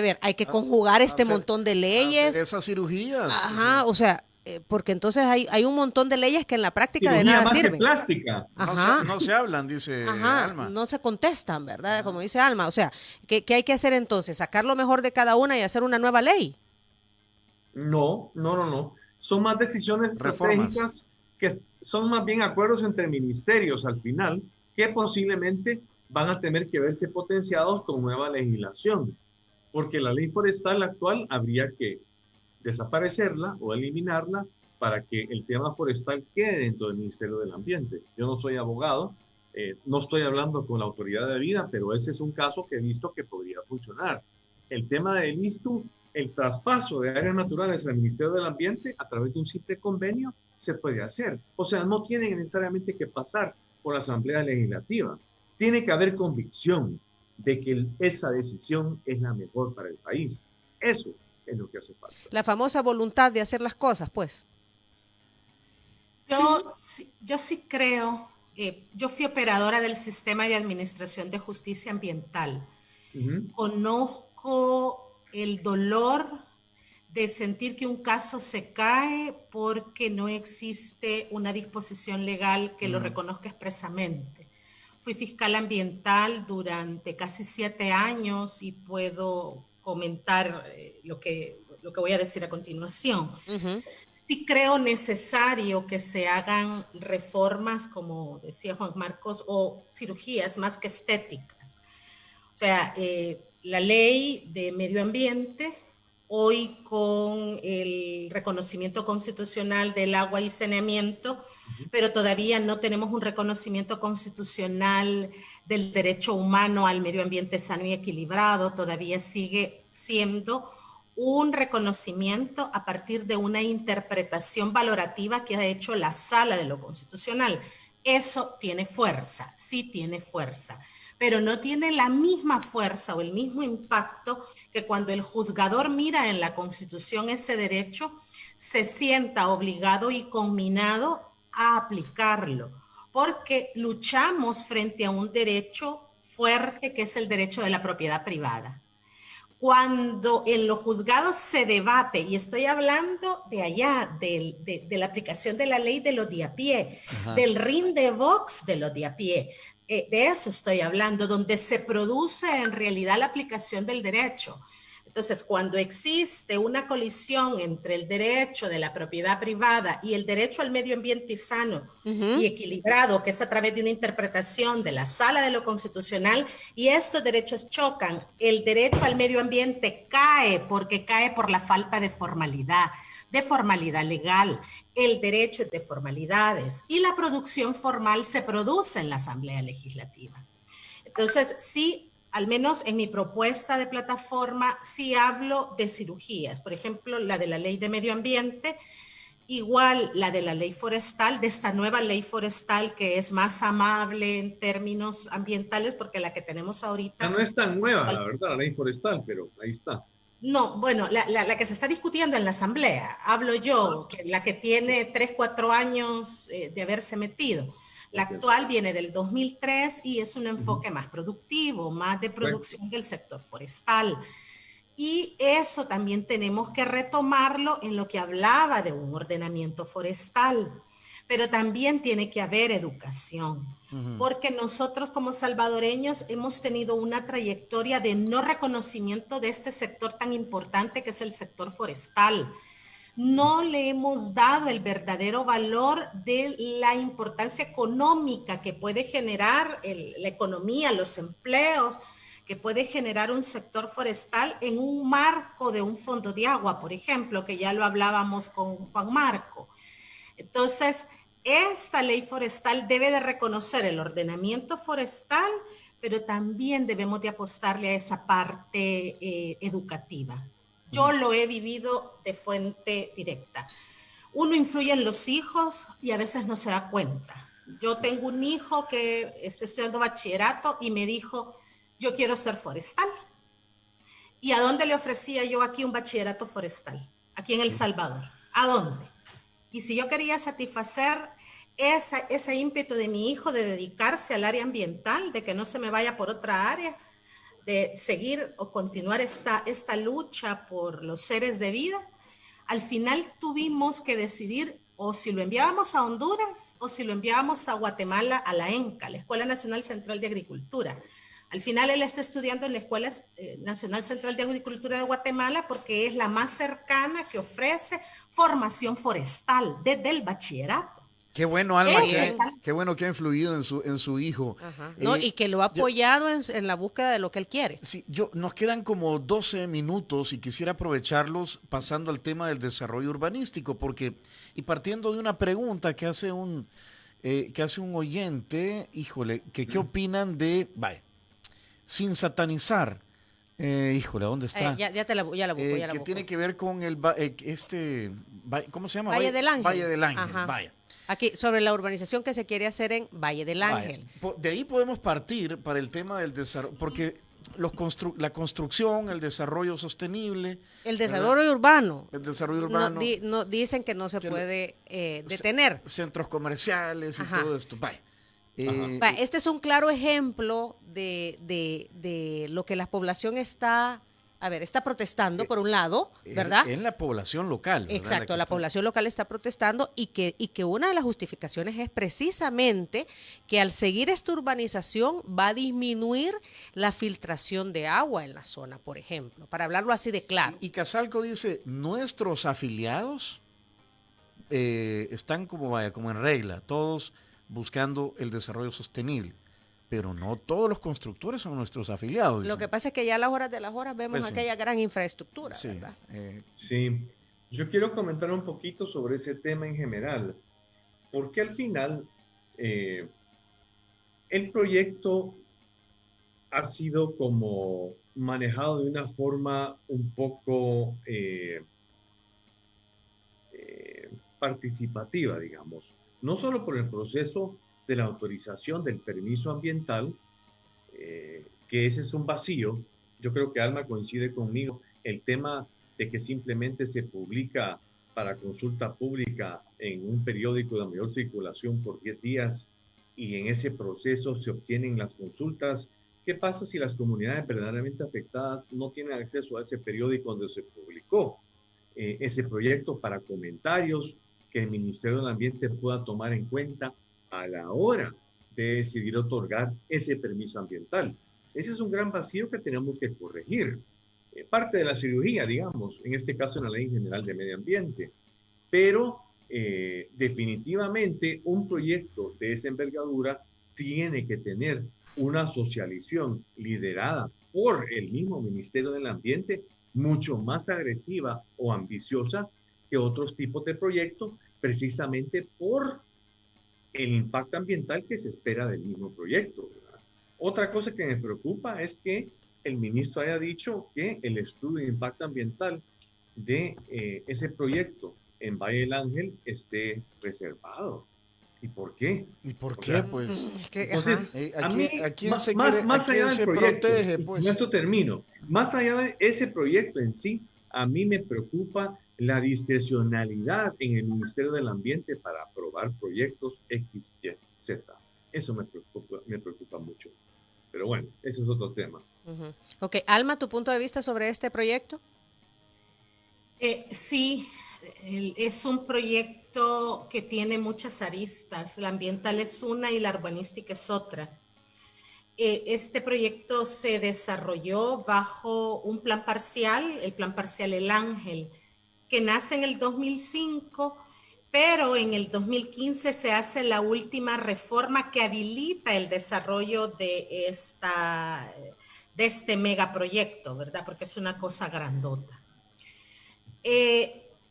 ver, hay que conjugar montón de leyes. Hacer esas cirugías. Ajá, o sea, porque entonces hay un montón de leyes que en la práctica cirugía de nada más sirven. Que plástica. Ajá. No se hablan, dice Alma. No se contestan, ¿verdad? Como dice Alma. O sea, ¿qué hay que hacer entonces? ¿Sacar lo mejor de cada una y hacer una nueva ley? No. Son más decisiones estratégicas que son más bien acuerdos entre ministerios al final, que posiblemente van a tener que verse potenciados con nueva legislación, porque la ley forestal actual habría que desaparecerla o eliminarla para que el tema forestal quede dentro del Ministerio del Ambiente. Yo no soy abogado, no estoy hablando con la autoridad de vida, pero ese es un caso que he visto que podría funcionar. El tema del ISTU el traspaso de áreas naturales al Ministerio del Ambiente a través de un simple convenio se puede hacer. O sea, no tiene necesariamente que pasar por la Asamblea Legislativa. Tiene que haber convicción de que esa decisión es la mejor para el país. Eso es lo que hace falta. La famosa voluntad de hacer las cosas, pues. Yo sí creo, yo fui operadora del sistema de administración de justicia ambiental. Conozco el dolor de sentir que un caso se cae porque no existe una disposición legal que lo reconozca expresamente. Fui fiscal ambiental durante casi 7 años y puedo comentar lo que voy a decir a continuación. Sí creo necesario que se hagan reformas, como decía Juan Marcos, o cirugías más que estéticas. O sea, la ley de medio ambiente, hoy con el reconocimiento constitucional del agua y saneamiento, pero todavía no tenemos un reconocimiento constitucional del derecho humano al medio ambiente sano y equilibrado, todavía sigue siendo un reconocimiento a partir de una interpretación valorativa que ha hecho la Sala de lo Constitucional. Eso tiene fuerza, sí tiene fuerza, pero no tiene la misma fuerza o el mismo impacto que cuando el juzgador mira en la Constitución ese derecho, se sienta obligado y conminado a aplicarlo, porque luchamos frente a un derecho fuerte que es el derecho de la propiedad privada. Cuando en los juzgados se debate, y estoy hablando de allá, de la aplicación de la ley de los de a pie, del rindebox de los de a pie, de eso estoy hablando, donde se produce en realidad la aplicación del derecho. Entonces, cuando existe una colisión entre el derecho de la propiedad privada y el derecho al medio ambiente sano y equilibrado, que es a través de una interpretación de la Sala de lo Constitucional, y estos derechos chocan, el derecho al medio ambiente cae porque cae por la falta de formalidad legal, el derecho es de formalidades, y la producción formal se produce en la Asamblea Legislativa. Entonces, sí, al menos en mi propuesta de plataforma, sí hablo de cirugías. Por ejemplo, la de la ley de medio ambiente, igual la de la ley forestal, de esta nueva ley forestal que es más amable en términos ambientales, porque la que tenemos ahorita... No es tan nueva, la verdad, la ley forestal, pero ahí está. No, bueno, la que se está discutiendo en la Asamblea, hablo yo, que la que tiene 3, 4 años de haberse metido. La actual viene del 2003 y es un enfoque más productivo, más de producción del sector forestal. Y eso también tenemos que retomarlo en lo que hablaba de un ordenamiento forestal. Pero también tiene que haber educación, porque nosotros como salvadoreños hemos tenido una trayectoria de no reconocimiento de este sector tan importante que es el sector forestal. No le hemos dado el verdadero valor de la importancia económica que puede generar la economía, los empleos, que puede generar un sector forestal en un marco de un fondo de agua, por ejemplo, que ya lo hablábamos con Juan Marco. Entonces, esta ley forestal debe de reconocer el ordenamiento forestal, pero también debemos de apostarle a esa parte educativa. Yo lo he vivido de fuente directa. Uno influye en los hijos y a veces no se da cuenta. Yo tengo un hijo que está estudiando bachillerato y me dijo, yo quiero ser forestal. ¿Y a dónde le ofrecía yo aquí un bachillerato forestal? Aquí en El Salvador. ¿A dónde? Y si yo quería satisfacer ese ímpetu de mi hijo de dedicarse al área ambiental, de que no se me vaya por otra área, de seguir o continuar esta lucha por los seres de vida, al final tuvimos que decidir o si lo enviábamos a Honduras o si lo enviábamos a Guatemala, a la ENCA, la Escuela Nacional Central de Agricultura. Al final él está estudiando en la Escuela Nacional Central de Agricultura de Guatemala porque es la más cercana que ofrece formación forestal desde el bachillerato. Qué bueno, Alma, qué bueno que ha influido en su hijo. No, y que lo ha apoyado en la búsqueda de lo que él quiere. Sí, nos quedan como 12 minutos y quisiera aprovecharlos pasando al tema del desarrollo urbanístico, y partiendo de una pregunta que hace un oyente, híjole, ¿qué opinan de, sin satanizar Híjole, ¿dónde está? Ya la busco. Que tiene que ver con ¿cómo se llama? Valle del Ángel. Valle del Ángel, Ajá. vaya. Aquí, sobre la urbanización que se quiere hacer en Valle del Ángel. De ahí podemos partir para el tema del desarrollo, porque la construcción, el desarrollo sostenible. El desarrollo urbano. El desarrollo urbano. No, dicen que no se puede detener. Centros comerciales y todo esto. Vaya. Este es un claro ejemplo de lo que la población está protestando, por un lado, ¿verdad? En la población local. ¿verdad? Exacto, la población local está protestando y que una de las justificaciones es precisamente que al seguir esta urbanización va a disminuir la filtración de agua en la zona, por ejemplo, para hablarlo así de claro. Y Casalco dice, nuestros afiliados están como en regla, todos buscando el desarrollo sostenible, pero no todos los constructores son nuestros afiliados. Lo que pasa es que ya a las horas de las horas vemos aquella gran infraestructura, sí, ¿verdad? Sí, yo quiero comentar un poquito sobre ese tema en general, porque al final el proyecto ha sido como manejado de una forma un poco participativa, digamos. No solo por el proceso de la autorización del permiso ambiental, que ese es un vacío. Yo creo que Alma coincide conmigo. El tema de que simplemente se publica para consulta pública en un periódico de mayor circulación por 10 días y en ese proceso se obtienen las consultas. ¿Qué pasa si las comunidades verdaderamente afectadas no tienen acceso a ese periódico donde se publicó ese proyecto para comentarios que el Ministerio del Ambiente pueda tomar en cuenta a la hora de decidir otorgar ese permiso ambiental? Ese es un gran vacío que tenemos que corregir. Parte de la cirugía, digamos, en este caso en la Ley General de Medio Ambiente. Pero definitivamente un proyecto de esa envergadura tiene que tener una socialización liderada por el mismo Ministerio del Ambiente mucho más agresiva o ambiciosa que otros tipos de proyectos, precisamente por el impacto ambiental que se espera del mismo proyecto, ¿verdad? Otra cosa que me preocupa es que el ministro haya dicho que el estudio de impacto ambiental de ese proyecto en Valle del Ángel esté reservado. ¿Y por qué? ¿Y por qué? Pues, entonces, ¿a quién se proyecto, protege? Pues? Con esto termino. Más allá de ese proyecto en sí, a mí me preocupa la discrecionalidad en el Ministerio del Ambiente para aprobar proyectos X, Y, Z. Eso me preocupa mucho. Pero bueno, ese es otro tema. Ok, Alma, ¿tu punto de vista sobre este proyecto? Sí, es un proyecto que tiene muchas aristas. La ambiental es una y la urbanística es otra. Este proyecto se desarrolló bajo un plan parcial, el plan parcial El Ángel, que nace en el 2005, pero en el 2015 se hace la última reforma que habilita el desarrollo de este megaproyecto, ¿verdad? Porque es una cosa grandota.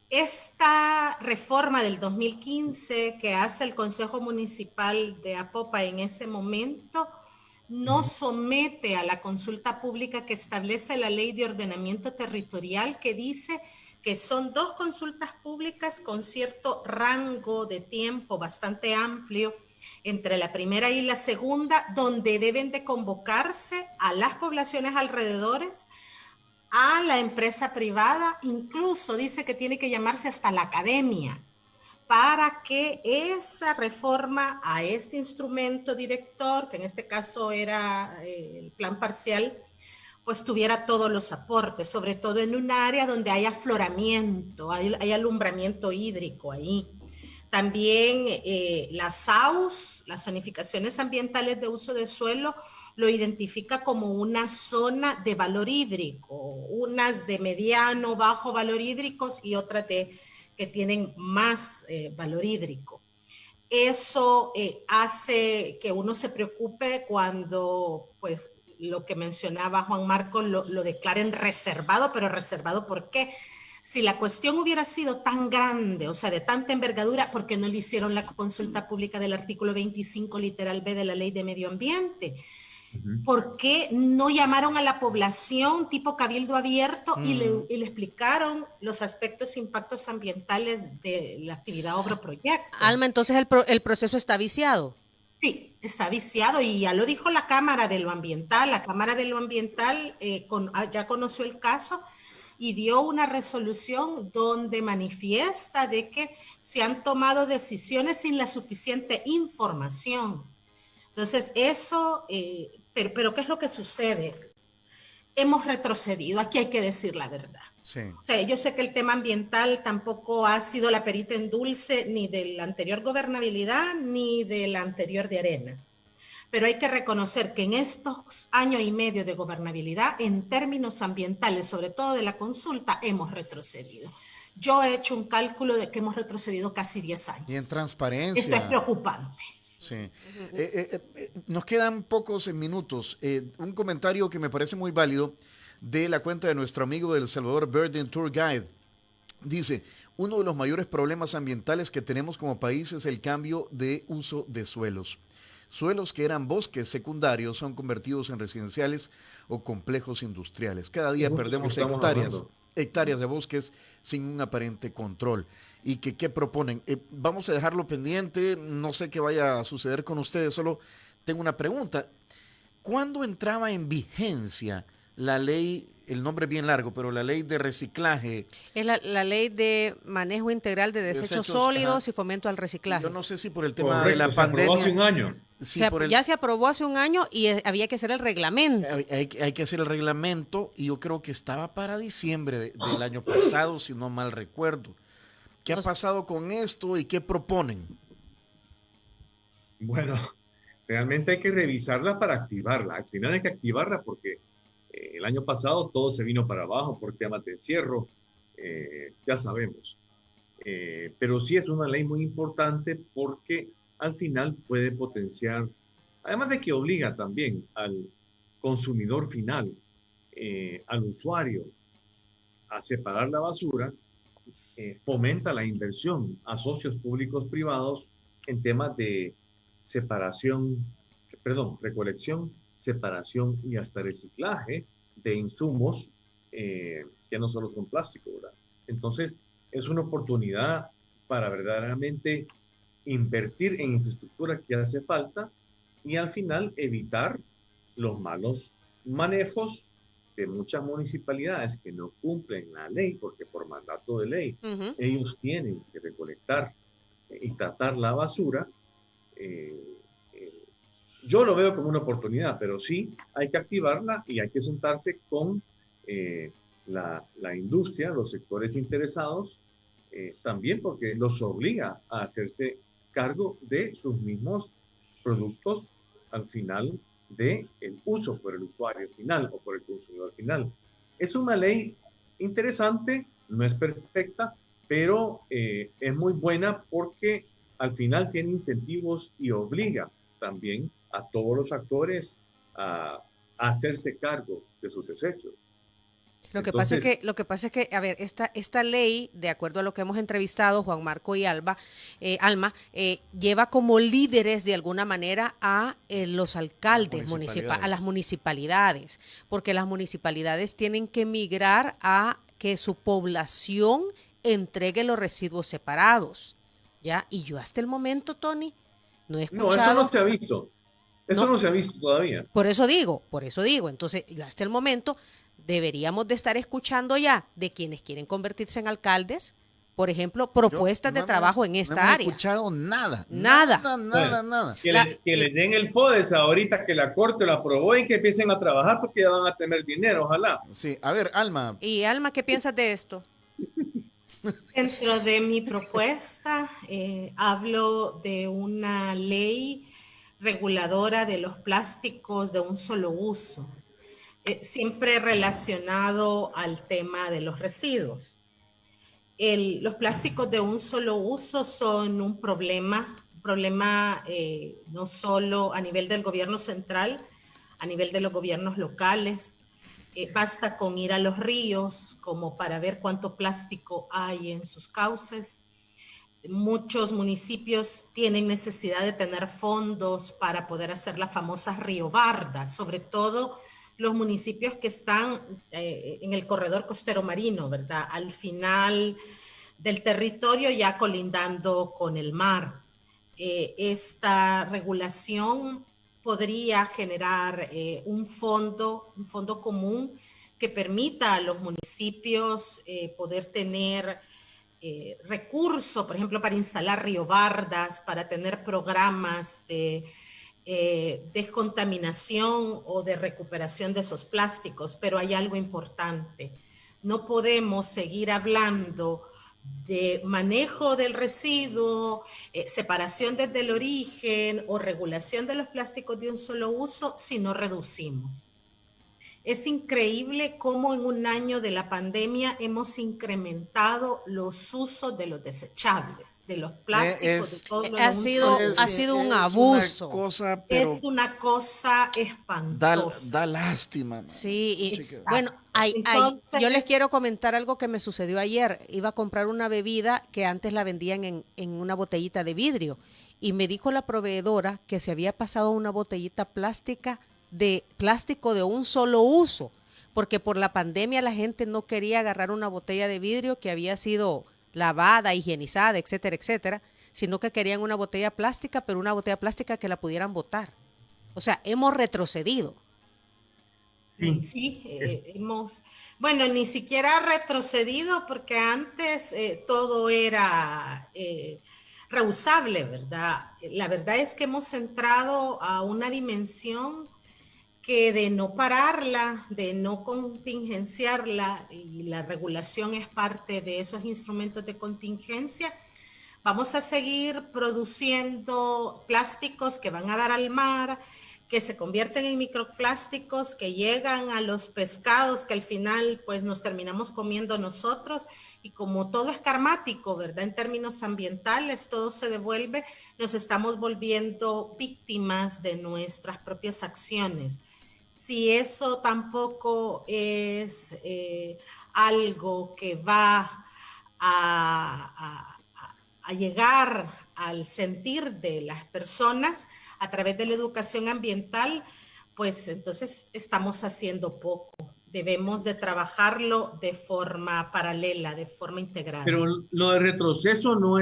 Esta reforma del 2015 que hace el Consejo Municipal de Apopa en ese momento no somete a la consulta pública que establece la Ley de Ordenamiento Territorial, que dice que son 2 consultas públicas con cierto rango de tiempo bastante amplio entre la primera y la segunda, donde deben de convocarse a las poblaciones alrededores, a la empresa privada, incluso dice que tiene que llamarse hasta la academia, para que esa reforma a este instrumento director, que en este caso era el plan parcial, pues tuviera todos los aportes, sobre todo en un área donde hay afloramiento, hay alumbramiento hídrico ahí. También las ZAUs, las zonificaciones ambientales de uso de suelo, lo identifica como una zona de valor hídrico, unas de mediano, bajo valor hídricos y otras que tienen más valor hídrico. Eso hace que uno se preocupe cuando, pues, lo que mencionaba Juan Marcos, lo declaren reservado, pero reservado ¿por qué? Si la cuestión hubiera sido tan grande, o sea, de tanta envergadura, ¿por qué no le hicieron la consulta pública del artículo 25, literal B de la Ley de Medio Ambiente? ¿Por qué no llamaron a la población tipo cabildo abierto y le explicaron los aspectos, impactos ambientales de la actividad obra proyecto? Alma, entonces el proceso está viciado. Sí, está viciado y ya lo dijo la Cámara de lo Ambiental. La Cámara de lo Ambiental ya conoció el caso y dio una resolución donde manifiesta de que se han tomado decisiones sin la suficiente información. Entonces, eso, pero ¿qué es lo que sucede? Hemos retrocedido, aquí hay que decir la verdad. Sí. O sea, yo sé que el tema ambiental tampoco ha sido la perita en dulce ni de la anterior gobernabilidad ni de la anterior de Arena. Pero hay que reconocer que en estos años y medio de gobernabilidad, en términos ambientales, sobre todo de la consulta, hemos retrocedido. Yo he hecho un cálculo de que hemos retrocedido casi 10 años. Y en transparencia. Esto es preocupante. Sí. Nos quedan pocos minutos. Un comentario que me parece muy válido de la cuenta de nuestro amigo del Salvador Burden Tour Guide. Dice, uno de los mayores problemas ambientales que tenemos como país es el cambio de uso de suelos. Suelos que eran bosques secundarios son convertidos en residenciales o complejos industriales. Cada día perdemos hectáreas de bosques sin un aparente control. ¿Y qué proponen? Vamos a dejarlo pendiente, no sé qué vaya a suceder con ustedes, solo tengo una pregunta. ¿Cuándo entraba en vigencia la ley, el nombre es bien largo, pero la ley de reciclaje? Es la ley de manejo integral de desechos sólidos y fomento al reciclaje. Yo no sé si por el tema de la pandemia. Se aprobó hace un año. Sí, ya se aprobó hace un año y había que hacer el reglamento. Hay que hacer el reglamento y yo creo que estaba para diciembre del año pasado, si no mal recuerdo. ¿Qué ha pasado con esto y qué proponen? Bueno, realmente hay que revisarla para activarla. Al final hay que activarla porque el año pasado todo se vino para abajo por temas de encierro, ya sabemos. Pero sí es una ley muy importante porque al final puede potenciar, además de que obliga también al consumidor final, al usuario, a separar la basura, fomenta la inversión a socios públicos privados en temas de recolección, separación y hasta reciclaje de insumos que no solo son plástico, ¿verdad? Entonces, es una oportunidad para verdaderamente invertir en infraestructura que hace falta y al final evitar los malos manejos de muchas municipalidades que no cumplen la ley, porque por mandato de ley ellos tienen que recolectar y tratar la basura. Yo lo veo como una oportunidad, pero sí hay que activarla y hay que sentarse con la industria, los sectores interesados, también porque los obliga a hacerse cargo de sus mismos productos al final del uso por el usuario final o por el consumidor final. Es una ley interesante, no es perfecta, pero es muy buena porque al final tiene incentivos y obliga también a todos los actores a hacerse cargo de sus desechos. Lo que pasa es que, a ver, esta ley, de acuerdo a lo que hemos entrevistado, Juan Marco y Alma, lleva como líderes de alguna manera a los alcaldes a las municipalidades, porque las municipalidades tienen que migrar a que su población entregue los residuos separados, ¿ya? Y yo hasta el momento, Tony, no he escuchado. No, eso no se ha visto. Eso no se ha visto todavía. Por eso digo. Entonces, yo hasta el momento deberíamos de estar escuchando ya de quienes quieren convertirse en alcaldes, por ejemplo, propuestas de trabajo en esta área. No he escuchado nada. Que le den el FODES ahorita que la Corte lo aprobó y que empiecen a trabajar porque ya van a tener dinero, ojalá. Sí, a ver, Alma. Y Alma, ¿qué piensas de esto? Dentro de mi propuesta hablo de una ley reguladora de los plásticos de un solo uso, siempre relacionado al tema de los residuos. Los plásticos de un solo uso son un problema no solo a nivel del gobierno central, a nivel de los gobiernos locales. Basta con ir a los ríos como para ver cuánto plástico hay en sus cauces. muchos municipios tienen necesidad de tener fondos para poder hacer las famosas riobardas, sobre todo los municipios que están en el corredor costero marino, ¿verdad? Al final del territorio, ya colindando con el mar. Esta regulación podría generar un fondo común que permita a los municipios poder tener recursos, por ejemplo, para instalar riobardas, para tener programas de descontaminación o de recuperación de esos plásticos. Pero hay algo importante: no podemos seguir hablando de manejo del residuo, separación desde el origen o regulación de los plásticos de un solo uso si no reducimos. Es increíble cómo en un año de la pandemia hemos incrementado los usos de los desechables, de los plásticos, de todo lo ha sido un abuso. Es una cosa espantosa. Da lástima. Man. Sí, y bueno, yo les quiero comentar algo que me sucedió ayer. Iba a comprar una bebida que antes la vendían en una botellita de vidrio y me dijo la proveedora que se había pasado una botellita de plástico de un solo uso, porque por la pandemia la gente no quería agarrar una botella de vidrio que había sido lavada, higienizada, etcétera, etcétera, sino que querían una botella plástica, pero una botella plástica que la pudieran botar. O sea, hemos retrocedido. Sí, bueno, ni siquiera retrocedido, porque antes todo era reusable, ¿verdad? La verdad es que hemos entrado a una dimensión que de no pararla, de no contingenciarla, y la regulación es parte de esos instrumentos de contingencia, vamos a seguir produciendo plásticos que van a dar al mar, que se convierten en microplásticos, que llegan a los pescados, que al final pues nos terminamos comiendo nosotros, y como todo es karmático, ¿verdad? En términos ambientales, todo se devuelve, nos estamos volviendo víctimas de nuestras propias acciones. Si eso tampoco es algo que va a llegar al sentir de las personas a través de la educación ambiental, pues entonces estamos haciendo poco. Debemos de trabajarlo de forma paralela, de forma integral. Pero lo de retroceso no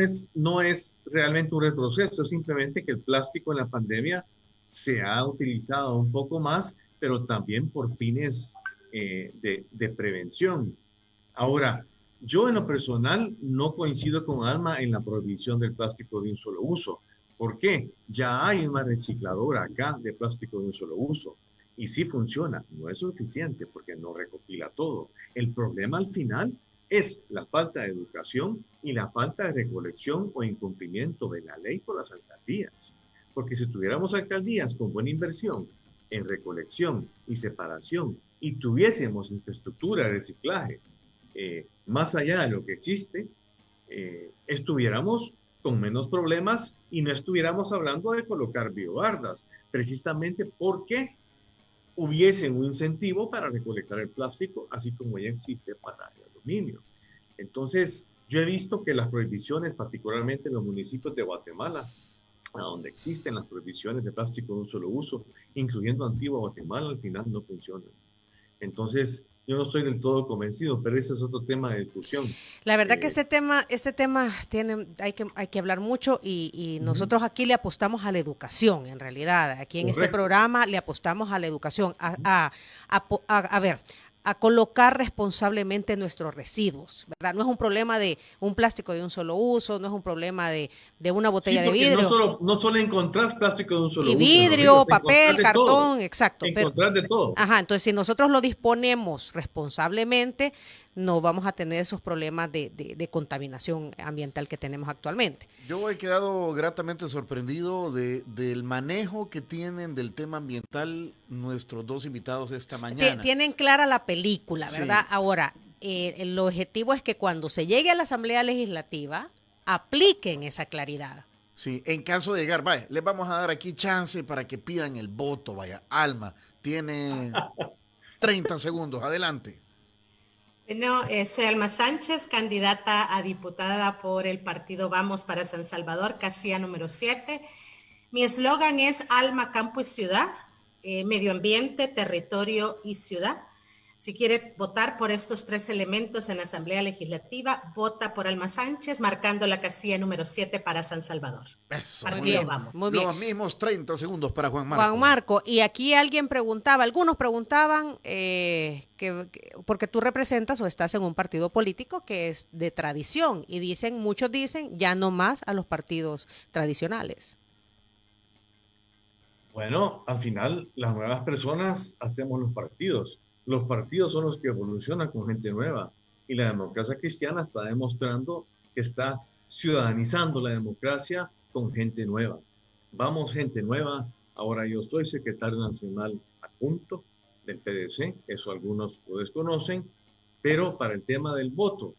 es realmente un retroceso, es simplemente que el plástico en la pandemia se ha utilizado un poco más, pero también por fines de prevención. Ahora, yo en lo personal no coincido con Alma en la prohibición del plástico de un solo uso. ¿Por qué? Ya hay una recicladora acá de plástico de un solo uso y sí funciona. No es suficiente porque no recopila todo. El problema al final es la falta de educación y la falta de recolección o incumplimiento de la ley por las alcaldías. Porque si tuviéramos alcaldías con buena inversión en recolección y separación y tuviésemos infraestructura de reciclaje más allá de lo que existe, estuviéramos con menos problemas y no estuviéramos hablando de colocar biobardas, precisamente porque hubiese un incentivo para recolectar el plástico, así como ya existe para el aluminio. Entonces, yo he visto que las prohibiciones, particularmente en los municipios de Guatemala, a donde existen las prohibiciones de plástico de un solo uso, incluyendo Antigua Guatemala, al final no funcionan. Entonces, yo no estoy del todo convencido, pero ese es otro tema de discusión. La verdad que este tema hay que hablar mucho y nosotros aquí le apostamos a la educación, en realidad. Aquí en este programa le apostamos a la educación, a colocar responsablemente nuestros residuos, ¿verdad? No es un problema de un plástico de un solo uso, no es un problema de una botella de vidrio. No solo encontrás plástico de un solo uso. Y vidrio, papel, cartón, exacto. Encontrás de todo. Ajá, entonces si nosotros lo disponemos responsablemente, no vamos a tener esos problemas de contaminación ambiental que tenemos actualmente. Yo he quedado gratamente sorprendido del manejo que tienen del tema ambiental nuestros dos invitados esta mañana. Tienen clara la película, ¿verdad? Sí. Ahora, el objetivo es que cuando se llegue a la Asamblea Legislativa, apliquen esa claridad. Sí, en caso de llegar, vaya, les vamos a dar aquí chance para que pidan el voto, vaya. Alma, tiene 30 segundos, adelante. Bueno, soy Alma Sánchez, candidata a diputada por el partido Vamos para San Salvador, casilla número 7. Mi eslogan es Alma, Campo y Ciudad, medio ambiente, territorio y ciudad. Si quiere votar por estos 3 elementos en la Asamblea Legislativa, vota por Alma Sánchez, marcando la casilla número 7 para San Salvador. Eso, Muy muy bien, Vamos. muy bien. Los mismos 30 segundos para Juan Marco. Juan Marco, y aquí alguien preguntaba, algunos preguntaban porque tú representas o estás en un partido político que es de tradición y dicen, muchos dicen, ya no más a los partidos tradicionales. Bueno, al final las nuevas personas hacemos los partidos. Los partidos son los que evolucionan con gente nueva. Y la democracia cristiana está demostrando que está ciudadanizando la democracia con gente nueva. Vamos, gente nueva. Ahora yo soy secretario nacional adjunto del PDC, eso algunos lo desconocen, pero para el tema del voto,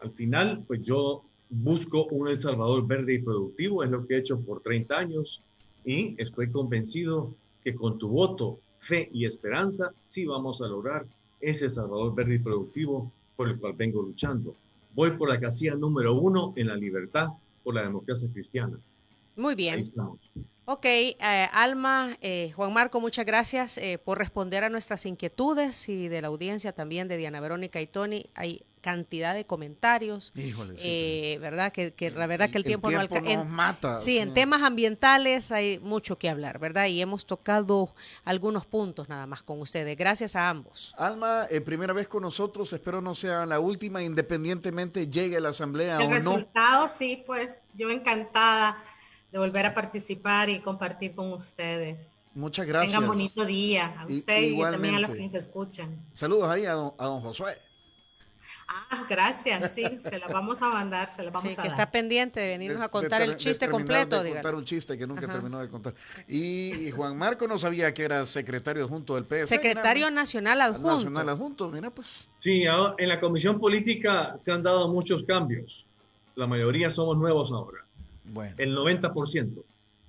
al final, pues yo busco un El Salvador verde y productivo, es lo que he hecho por 30 años y estoy convencido que con tu voto, fe y esperanza, sí vamos a lograr ese Salvador verde y productivo por el cual vengo luchando. Voy por la casilla número 1 en la libertad, por la democracia cristiana. Muy bien. Ahí estamos. Ok, Alma, Juan Marco, muchas gracias por responder a nuestras inquietudes y de la audiencia también de Diana Verónica y Tony. Hay cantidad de comentarios, Híjole, sí, ¿verdad? Que la verdad que el tiempo no alcanza. nos mata. Sí, en temas ambientales hay mucho que hablar, ¿verdad? Y hemos tocado algunos puntos nada más con ustedes. Gracias a ambos. Alma, primera vez con nosotros, espero no sea la última, independientemente llegue a la asamblea El o no. resultado, sí, pues yo encantada de volver a participar y compartir con ustedes. Muchas gracias. Tengan bonito día a usted y también a los que nos escuchan. Saludos ahí a don Josué. Ah, gracias, sí, se la vamos a mandar, se la vamos a que dar. está pendiente de venirnos a contar el chiste completo. De contar un chiste que nunca terminó de contar. Y Juan Marco no sabía que era secretario adjunto del PS. Secretario nacional adjunto. Nacional adjunto, mira pues. Sí, en la comisión política se han dado muchos cambios. La mayoría somos nuevos ahora. Bueno. El 90%.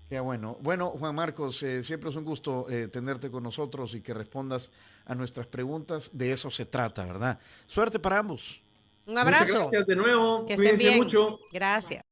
Qué bueno. Bueno, Juan Marcos, siempre es un gusto tenerte con nosotros y que respondas a nuestras preguntas. De eso se trata, ¿verdad? Suerte para ambos. Un abrazo. Muchas gracias de nuevo. Que estén Cuídense bien. mucho. Gracias.